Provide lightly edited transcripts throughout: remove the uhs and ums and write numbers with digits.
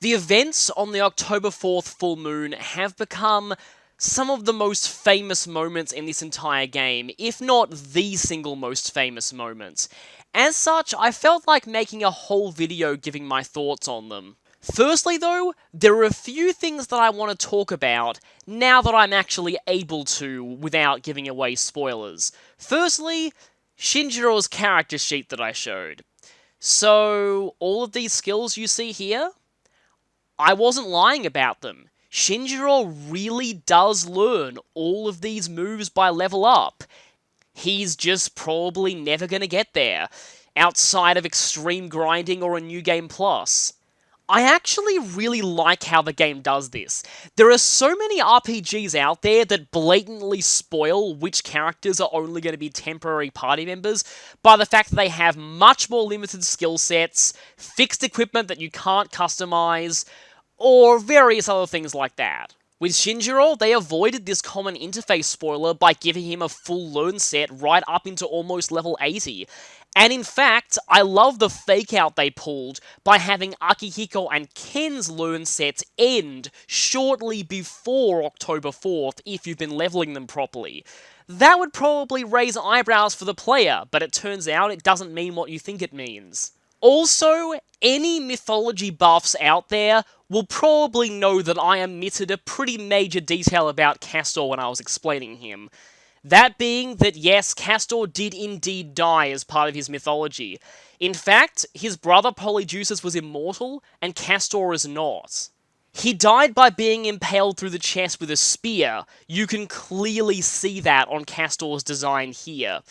The events on the October 4th full moon have become some of the most famous moments in this entire game, if not the single most famous moment. As such, I felt like making a whole video giving my thoughts on them. Firstly though, there are a few things that I want to talk about now that I'm actually able to without giving away spoilers. Firstly, Shinjiro's character sheet that I showed. So, all of these skills you see here, I wasn't lying about them. Shinjiro really does learn all of these moves by level up. He's just probably never gonna get there, outside of extreme grinding or a New Game Plus. I actually really like how the game does this. There are so many RPGs out there that blatantly spoil which characters are only going to be temporary party members by the fact that they have much more limited skill sets, fixed equipment that you can't customize, or various other things like that. With Shinjiro, they avoided this common interface spoiler by giving him a full learn set right up into almost level 80. And in fact, I love the fake out they pulled by having Akihiko and Ken's learn sets end shortly before October 4th if you've been leveling them properly. That would probably raise eyebrows for the player, but it turns out it doesn't mean what you think it means. Also, any mythology buffs out there will probably know that I omitted a pretty major detail about Castor when I was explaining him. That being that yes, Castor did indeed die as part of his mythology. In fact, his brother Polyjuice was immortal, and Castor is not. He died by being impaled through the chest with a spear. You can clearly see that on Castor's design here.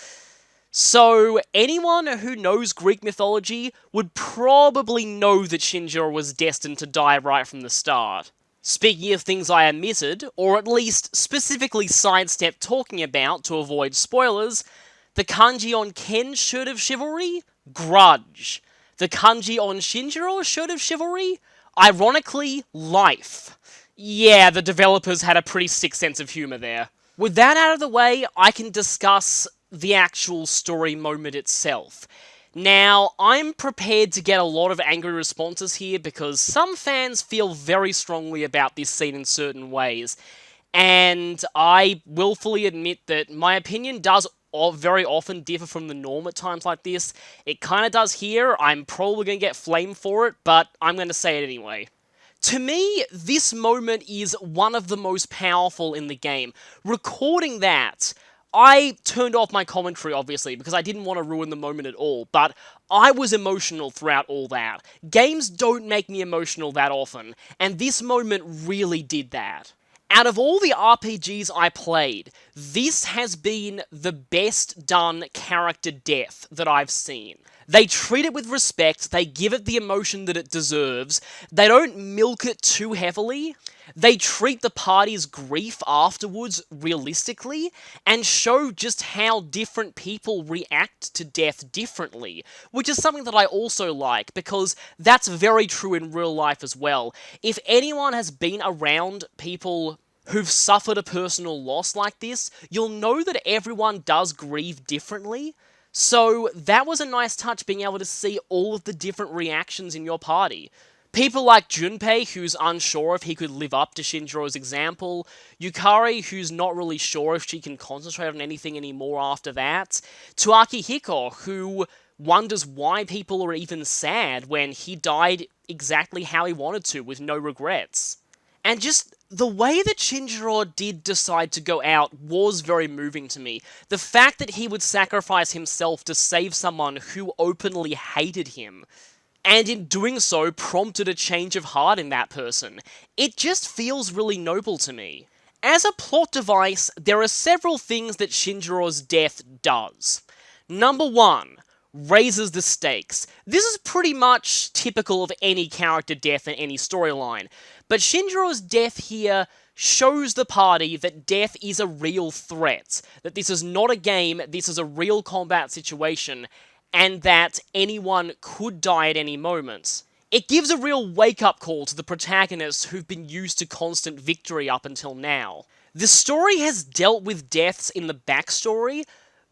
So, anyone who knows Greek mythology would probably know that Shinjiro was destined to die right from the start. Speaking of things I omitted, or at least specifically sidestepped talking about to avoid spoilers, the kanji on Ken's Shirt of Chivalry? Grudge. The kanji on Shinjiro's Shirt of Chivalry? Ironically, life. Yeah, the developers had a pretty sick sense of humor there. With that out of the way, I can discuss the actual story moment itself. Now, I'm prepared to get a lot of angry responses here because some fans feel very strongly about this scene in certain ways, and I willfully admit that my opinion does very often differ from the norm at times like this. It kind of does here. I'm probably going to get flamed for it, but I'm going to say it anyway. To me, this moment is one of the most powerful in the game. Recording that, I turned off my commentary, obviously, because I didn't want to ruin the moment at all, but I was emotional throughout all that. Games don't make me emotional that often, and this moment really did that. Out of all the RPGs I played, this has been the best done character death that I've seen. They treat it with respect, they give it the emotion that it deserves, they don't milk it too heavily, they treat the party's grief afterwards realistically, and show just how different people react to death differently, which is something that I also like, because that's very true in real life as well. If anyone has been around people who've suffered a personal loss like this, you'll know that everyone does grieve differently. So that was a nice touch, being able to see all of the different reactions in your party. People like Junpei, who's unsure if he could live up to Shinjiro's example. Yukari, who's not really sure if she can concentrate on anything anymore after that. To Akihiko, who wonders why people are even sad when he died exactly how he wanted to, with no regrets. And just the way that Shinjiro did decide to go out was very moving to me. The fact that he would sacrifice himself to save someone who openly hated him, and in doing so prompted a change of heart in that person. It just feels really noble to me. As a plot device, there are several things that Shinjiro's death does. Number 1, raises the stakes. This is pretty much typical of any character death in any storyline, but Shinjiro's death here shows the party that death is a real threat, that this is not a game, this is a real combat situation, and that anyone could die at any moment. It gives a real wake-up call to the protagonists who've been used to constant victory up until now. The story has dealt with deaths in the backstory,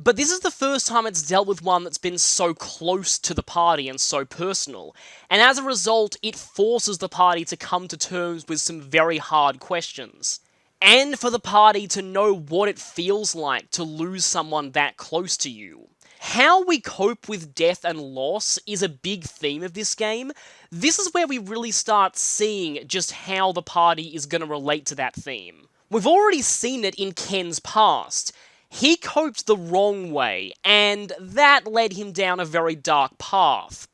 But this is the first time it's dealt with one that's been so close to the party and so personal, and as a result, it forces the party to come to terms with some very hard questions. And for the party to know what it feels like to lose someone that close to you. How we cope with death and loss is a big theme of this game. This is where we really start seeing just how the party is going to relate to that theme. We've already seen it in Ken's past. He coped the wrong way, and that led him down a very dark path.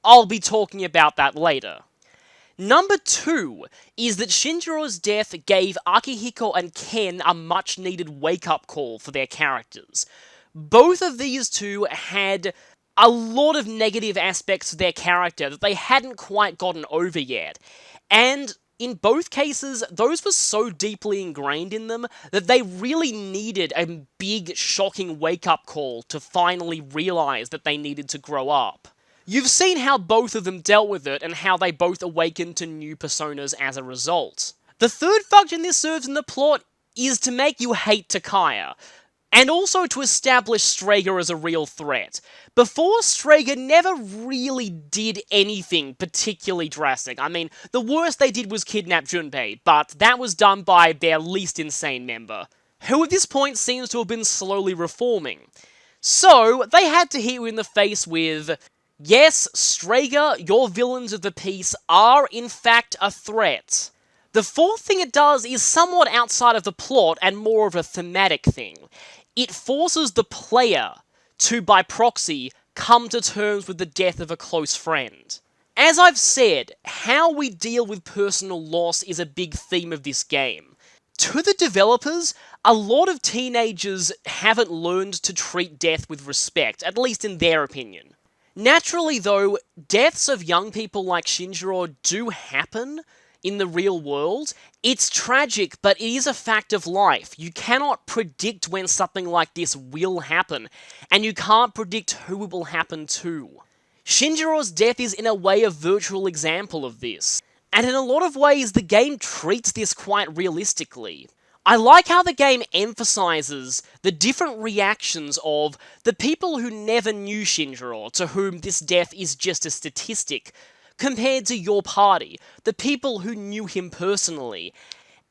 I'll be talking about that later. Number 2 is that Shinjiro's death gave Akihiko and Ken a much needed wake-up call for their characters. Both of these two had a lot of negative aspects to their character that they hadn't quite gotten over yet, and in both cases, those were so deeply ingrained in them that they really needed a big, shocking wake-up call to finally realize that they needed to grow up. You've seen how both of them dealt with it and how they both awakened to new personas as a result. The third function this serves in the plot is to make you hate Takaya, and also to establish Strager as a real threat. Before, Strager never really did anything particularly drastic. I mean, the worst they did was kidnap Junpei, but that was done by their least insane member, who at this point seems to have been slowly reforming. So, they had to hit you in the face with, yes, Strager, your villains of the piece are in fact a threat. The fourth thing it does is somewhat outside of the plot and more of a thematic thing. It forces the player to, by proxy, come to terms with the death of a close friend. As I've said, how we deal with personal loss is a big theme of this game. To the developers, a lot of teenagers haven't learned to treat death with respect, at least in their opinion. Naturally though, deaths of young people like Shinjiro do happen in the real world. It's tragic, but it is a fact of life. You cannot predict when something like this will happen, and you can't predict who it will happen to. Shinjiro's death is in a way a virtual example of this, and in a lot of ways the game treats this quite realistically. I like how the game emphasizes the different reactions of the people who never knew Shinjiro, to whom this death is just a statistic, compared to your party, the people who knew him personally,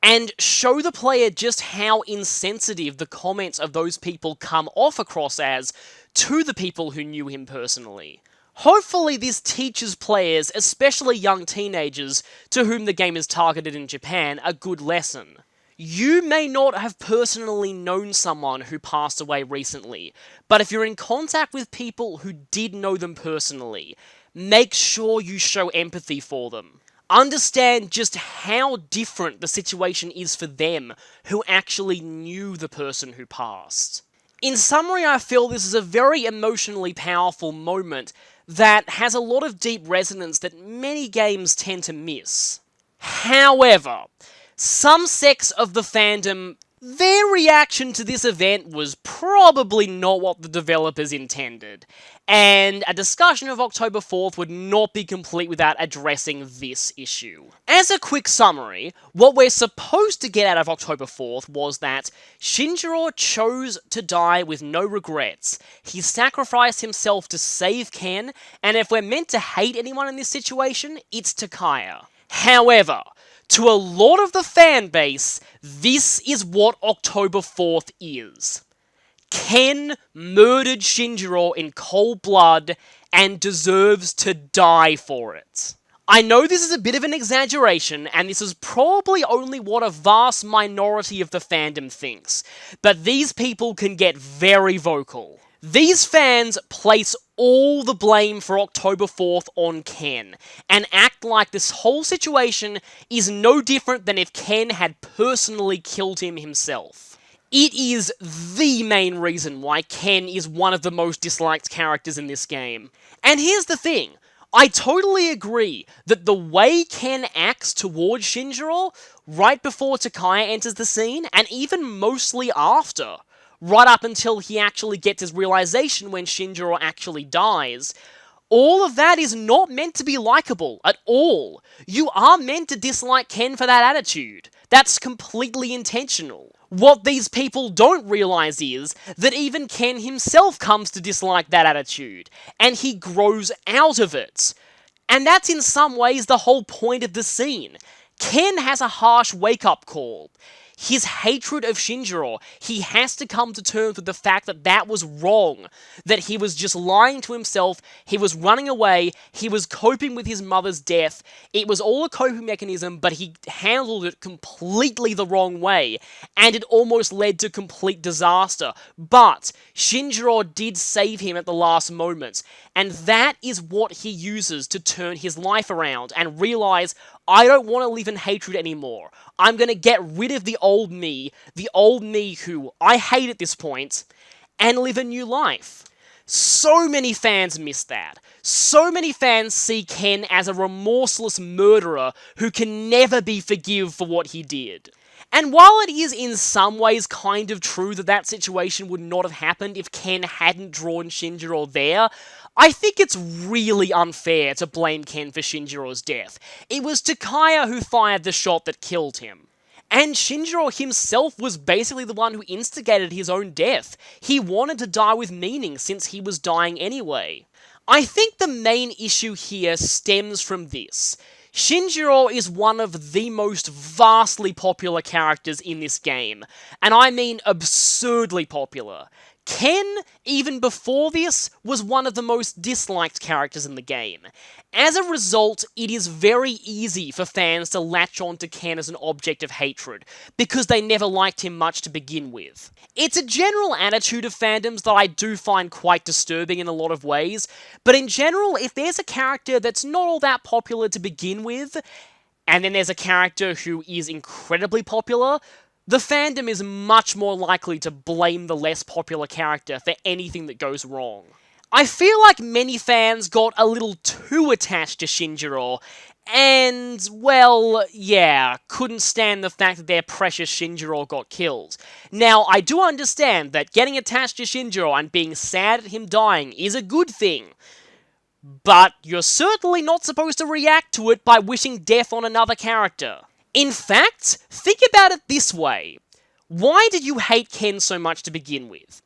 and show the player just how insensitive the comments of those people come off across as to the people who knew him personally. Hopefully this teaches players, especially young teenagers to whom the game is targeted in Japan, a good lesson. You may not have personally known someone who passed away recently, but if you're in contact with people who did know them personally, make sure you show empathy for them. Understand just how different the situation is for them who actually knew the person who passed. In summary, I feel this is a very emotionally powerful moment that has a lot of deep resonance that many games tend to miss. However, some sects of the fandom, their reaction to this event was probably not what the developers intended, and a discussion of October 4th would not be complete without addressing this issue. As a quick summary, what we're supposed to get out of October 4th was that Shinjiro chose to die with no regrets. He sacrificed himself to save Ken, and if we're meant to hate anyone in this situation, it's Takaya. However, to a lot of the fan base, this is what October 4th is. Ken murdered Shinjiro in cold blood and deserves to die for it. I know this is a bit of an exaggeration, and this is probably only what a vast minority of the fandom thinks, but these people can get very vocal. These fans place all the blame for October 4th on Ken, and act like this whole situation is no different than if Ken had personally killed him himself. It is the main reason why Ken is one of the most disliked characters in this game. And here's the thing, I totally agree that the way Ken acts towards Shinjiro right before Takaya enters the scene, and even mostly after, right up until he actually gets his realization when Shinjiro actually dies, All of that is not meant to be likable at all. You are meant to dislike Ken for that attitude. That's completely intentional. What these people don't realize is that even Ken himself comes to dislike that attitude, and he grows out of it. And that's in some ways the whole point of the scene. Ken has a harsh wake-up call. His hatred of Shinjiro, he has to come to terms with the fact that that was wrong, that he was just lying to himself, he was running away, he was coping with his mother's death, it was all a coping mechanism, but he handled it completely the wrong way, and it almost led to complete disaster. But Shinjiro did save him at the last moments, and that is what he uses to turn his life around and realize, I don't want to live in hatred anymore. I'm going to get rid of the old me who I hate at this point, and live a new life. So many fans miss that. So many fans see Ken as a remorseless murderer who can never be forgiven for what he did. And while it is in some ways kind of true that that situation would not have happened if Ken hadn't drawn Shinjiro there, I think it's really unfair to blame Ken for Shinjiro's death. It was Takaya who fired the shot that killed him. And Shinjiro himself was basically the one who instigated his own death. He wanted to die with meaning since he was dying anyway. I think the main issue here stems from this. Shinjiro is one of the most vastly popular characters in this game, and I mean absurdly popular. Ken, even before this, was one of the most disliked characters in the game. As a result, it is very easy for fans to latch on to Ken as an object of hatred, because they never liked him much to begin with. It's a general attitude of fandoms that I do find quite disturbing in a lot of ways, but in general, if there's a character that's not all that popular to begin with, and then there's a character who is incredibly popular, the fandom is much more likely to blame the less popular character for anything that goes wrong. I feel like many fans got a little too attached to Shinjiro, and, well, yeah, couldn't stand the fact that their precious Shinjiro got killed. Now, I do understand that getting attached to Shinjiro and being sad at him dying is a good thing, but you're certainly not supposed to react to it by wishing death on another character. In fact, think about it this way. Why did you hate Ken so much to begin with?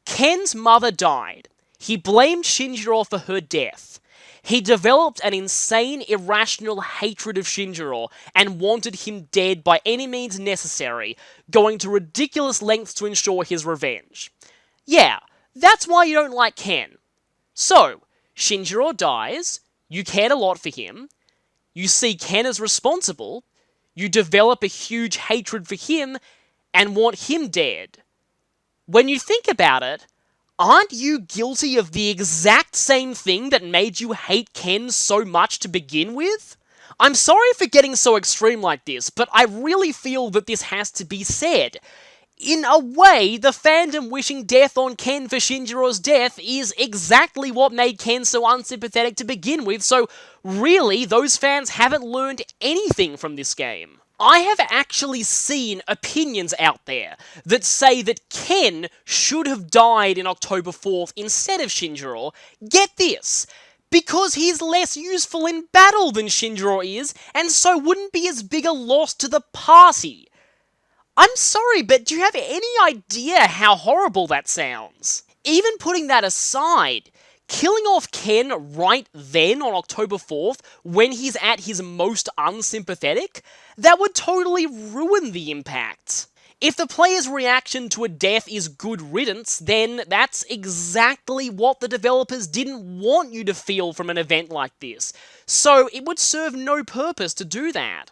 Ken's mother died. He blamed Shinjiro for her death. He developed an insane, irrational hatred of Shinjiro and wanted him dead by any means necessary, going to ridiculous lengths to ensure his revenge. Yeah, that's why you don't like Ken. So, Shinjiro dies, you cared a lot for him, you see Ken as responsible, you develop a huge hatred for him and want him dead. When you think about it, aren't you guilty of the exact same thing that made you hate Ken so much to begin with? I'm sorry for getting so extreme like this, but I really feel that this has to be said. In a way, the fandom wishing death on Ken for Shinjiro's death is exactly what made Ken so unsympathetic to begin with, so really, those fans haven't learned anything from this game. I have actually seen opinions out there that say that Ken should have died in October 4th instead of Shinjiro. Get this! Because he's less useful in battle than Shinjiro is, and so wouldn't be as big a loss to the party. I'm sorry, but do you have any idea how horrible that sounds? Even putting that aside, killing off Ken right then on October 4th, when he's at his most unsympathetic, that would totally ruin the impact. If the player's reaction to a death is good riddance, then that's exactly what the developers didn't want you to feel from an event like this, so it would serve no purpose to do that.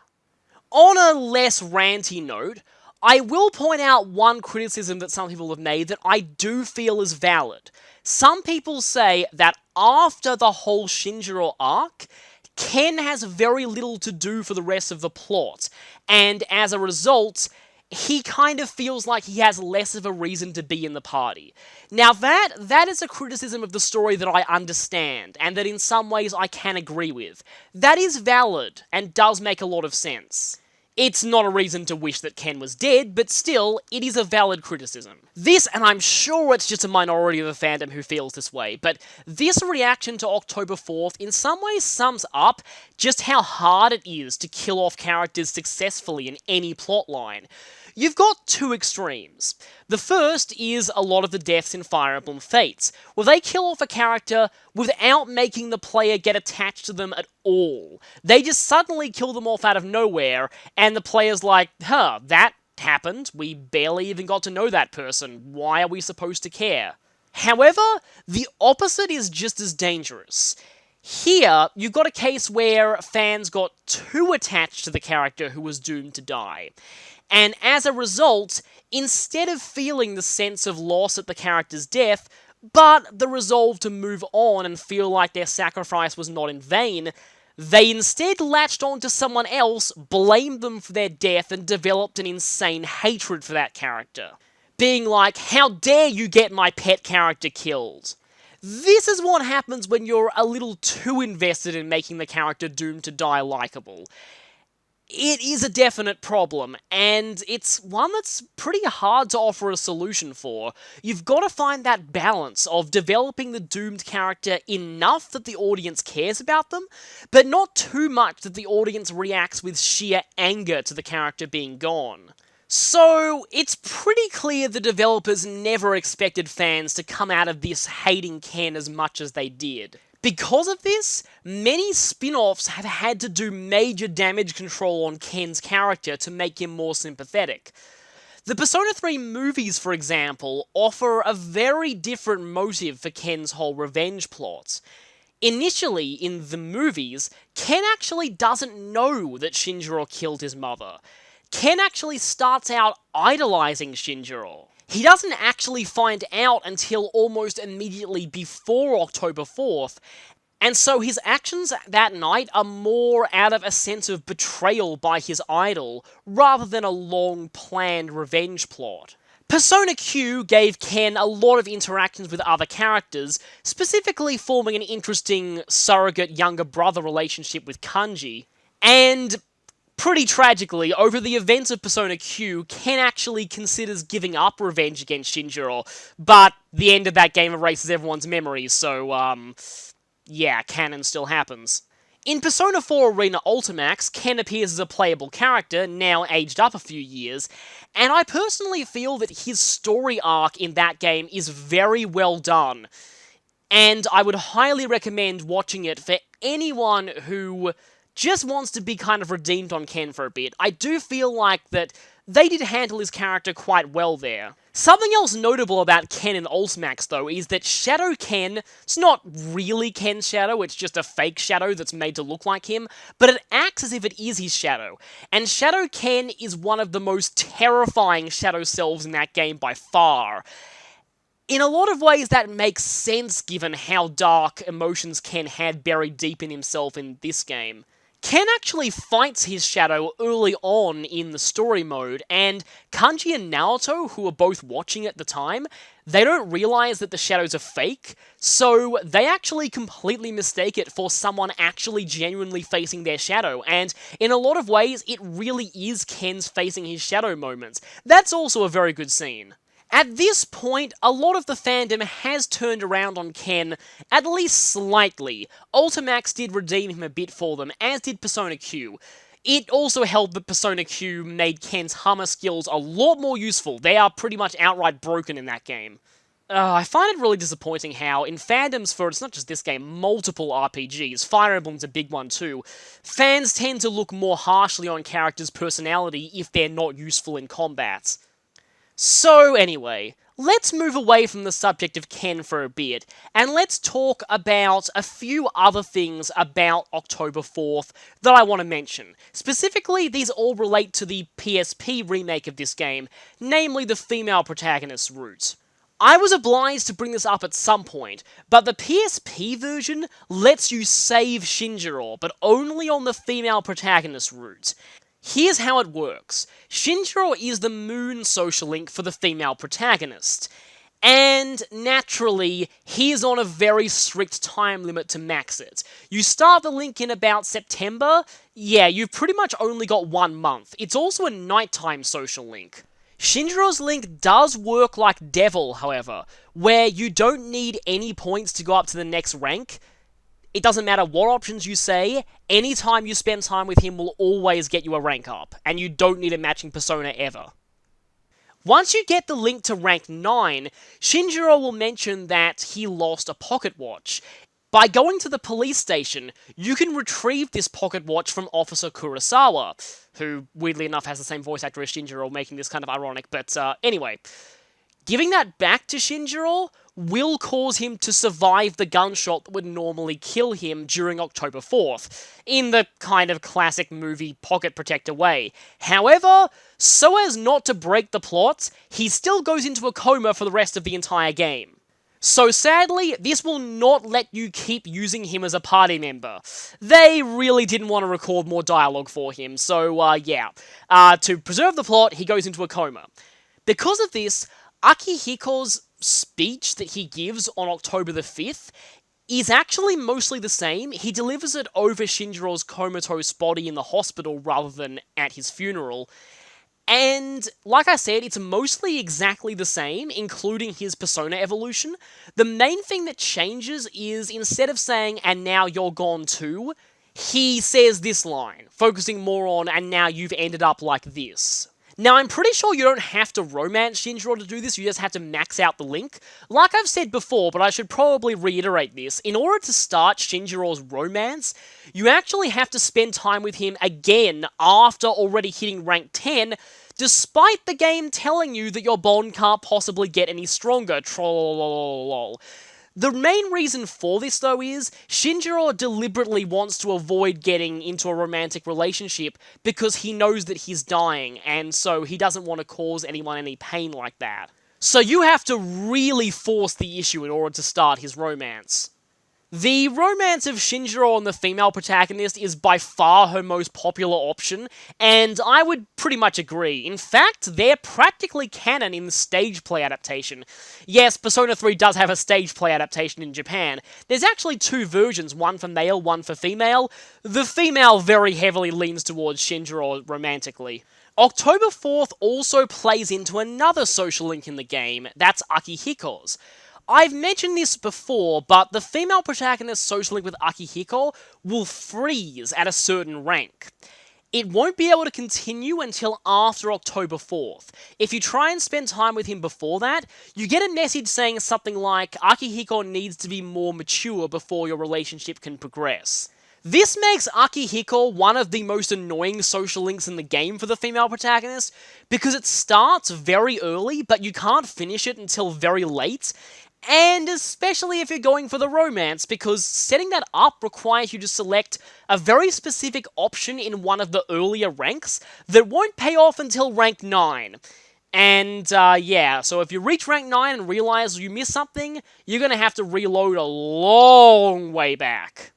On a less ranty note, I will point out one criticism that some people have made that I do feel is valid. Some people say that after the whole Shinjiro arc, Ken has very little to do for the rest of the plot, and as a result, he kind of feels like he has less of a reason to be in the party. Now that is a criticism of the story that I understand, and that in some ways I can agree with. That is valid, and does make a lot of sense. It's not a reason to wish that Ken was dead, but still, it is a valid criticism. This, and I'm sure it's just a minority of the fandom who feels this way, but this reaction to October 4th in some ways sums up just how hard it is to kill off characters successfully in any plotline. You've got two extremes. The first is a lot of the deaths in Fire Emblem Fates, where they kill off a character without making the player get attached to them at all. They just suddenly kill them off out of nowhere, and the player's like, huh, that happened, we barely even got to know that person, why are we supposed to care? However, the opposite is just as dangerous. Here, you've got a case where fans got too attached to the character who was doomed to die. And as a result, instead of feeling the sense of loss at the character's death, but the resolve to move on and feel like their sacrifice was not in vain, they instead latched on to someone else, blamed them for their death, and developed an insane hatred for that character. Being like, how dare you get my pet character killed? This is what happens when you're a little too invested in making the character doomed to die likable. It is a definite problem, and it's one that's pretty hard to offer a solution for. You've got to find that balance of developing the doomed character enough that the audience cares about them, but not too much that the audience reacts with sheer anger to the character being gone. So, it's pretty clear the developers never expected fans to come out of this hating Ken as much as they did. Because of this, many spin-offs have had to do major damage control on Ken's character to make him more sympathetic. The Persona 3 movies, for example, offer a very different motive for Ken's whole revenge plot. Initially, in the movies, Ken actually doesn't know that Shinjiro killed his mother. Ken actually starts out idolizing Shinjiro. He doesn't actually find out until almost immediately before October 4th, and so his actions that night are more out of a sense of betrayal by his idol, rather than a long, planned revenge plot. Persona Q gave Ken a lot of interactions with other characters, specifically forming an interesting surrogate younger brother relationship with Kanji, and pretty tragically, over the events of Persona Q, Ken actually considers giving up revenge against Shinjiro, but the end of that game erases everyone's memories, so, yeah, canon still happens. In Persona 4 Arena Ultimax, Ken appears as a playable character, now aged up a few years, and I personally feel that his story arc in that game is very well done, and I would highly recommend watching it for anyone who just wants to be kind of redeemed on Ken for a bit. I do feel like that they did handle his character quite well there. Something else notable about Ken in Ultimax, though, is that Shadow Ken, it's not really Ken's shadow, it's just a fake shadow that's made to look like him, but it acts as if it is his shadow. And Shadow Ken is one of the most terrifying shadow selves in that game by far. In a lot of ways, that makes sense given how dark emotions Ken had buried deep in himself in this game. Ken actually fights his shadow early on in the story mode, and Kanji and Naoto, who are both watching at the time, they don't realize that the shadows are fake, so they actually completely mistake it for someone actually genuinely facing their shadow, and in a lot of ways, it really is Ken's facing his shadow moments. That's also a very good scene. At this point, a lot of the fandom has turned around on Ken, at least slightly. Ultimax did redeem him a bit for them, as did Persona Q. It also helped that Persona Q made Ken's hammer skills a lot more useful. They are pretty much outright broken in that game. I find it really disappointing how, in fandoms for, it's not just this game, multiple RPGs, Fire Emblem's a big one too, fans tend to look more harshly on characters' personality if they're not useful in combat. So anyway, let's move away from the subject of Ken for a bit, and let's talk about a few other things about October 4th that I want to mention. Specifically, these all relate to the PSP remake of this game, namely the female protagonist's route. I was obliged to bring this up at some point, but the PSP version lets you save Shinjiro, but only on the female protagonist route. Here's how it works. Shinjiro is the moon social link for the female protagonist, And naturally, he is on a very strict time limit to max it. You start the link in about September, yeah, you've pretty much only got 1 month. It's also a nighttime social link. Shinjiro's link does work like Devil, however, where you don't need any points to go up to the next rank. It doesn't matter what options you say, any time you spend time with him will always get you a rank up, and you don't need a matching persona ever. Once you get the link to rank 9, Shinjiro will mention that he lost a pocket watch. By going to the police station, you can retrieve this pocket watch from Officer Kurosawa, who, weirdly enough, has the same voice actor as Shinjiro, making this kind of ironic, but anyway. Giving that back to Shinjiro will cause him to survive the gunshot that would normally kill him during October 4th, in the kind of classic movie pocket protector way. However, so as not to break the plot, he still goes into a coma for the rest of the entire game. So sadly, this will not let you keep using him as a party member. They really didn't want to record more dialogue for him, so yeah. To preserve the plot, he goes into a coma. Because of this, Akihiko's speech that he gives on October the 5th is actually mostly the same. He delivers it over Shinjiro's comatose body in the hospital rather than at his funeral. And, like I said, it's mostly exactly the same, including his persona evolution. The main thing that changes is, instead of saying, "and now you're gone too," he says this line, focusing more on, "and now you've ended up like this." Now, I'm pretty sure you don't have to romance Shinjiro to do this, you just have to max out the link. Like I've said before, but I should probably reiterate this, in order to start Shinjiro's romance, you actually have to spend time with him again after already hitting rank 10, despite the game telling you that your bond can't possibly get any stronger. Trollolololol. The main reason for this, though, is Shinjiro deliberately wants to avoid getting into a romantic relationship because he knows that he's dying, and so he doesn't want to cause anyone any pain like that. So you have to really force the issue in order to start his romance. The romance of Shinjiro and the female protagonist is by far her most popular option, and I would pretty much agree. In fact, they're practically canon in the stage play adaptation. Yes, Persona 3 does have a stage play adaptation in Japan. There's actually 2 versions, one for male, one for female. The female very heavily leans towards Shinjiro romantically. October 4th also plays into another social link in the game, that's Akihiko's. I've mentioned this before, but the female protagonist's social link with Akihiko will freeze at a certain rank. It won't be able to continue until after October 4th. If you try and spend time with him before that, you get a message saying something like, Akihiko needs to be more mature before your relationship can progress. This makes Akihiko one of the most annoying social links in the game for the female protagonist, because it starts very early, but you can't finish it until very late, and especially if you're going for the romance, because setting that up requires you to select a very specific option in one of the earlier ranks that won't pay off until rank 9. And, yeah, so if you reach rank 9 and realize you missed something, you're gonna have to reload a long way back.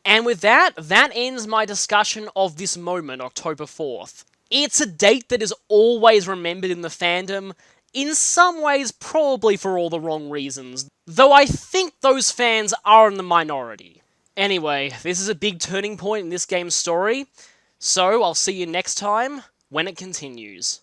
And with that, that ends my discussion of this moment, October 4th. It's a date that is always remembered in the fandom, in some ways probably for all the wrong reasons, though I think those fans are in the minority. Anyway, this is a big turning point in this game's story, so I'll see you next time when it continues.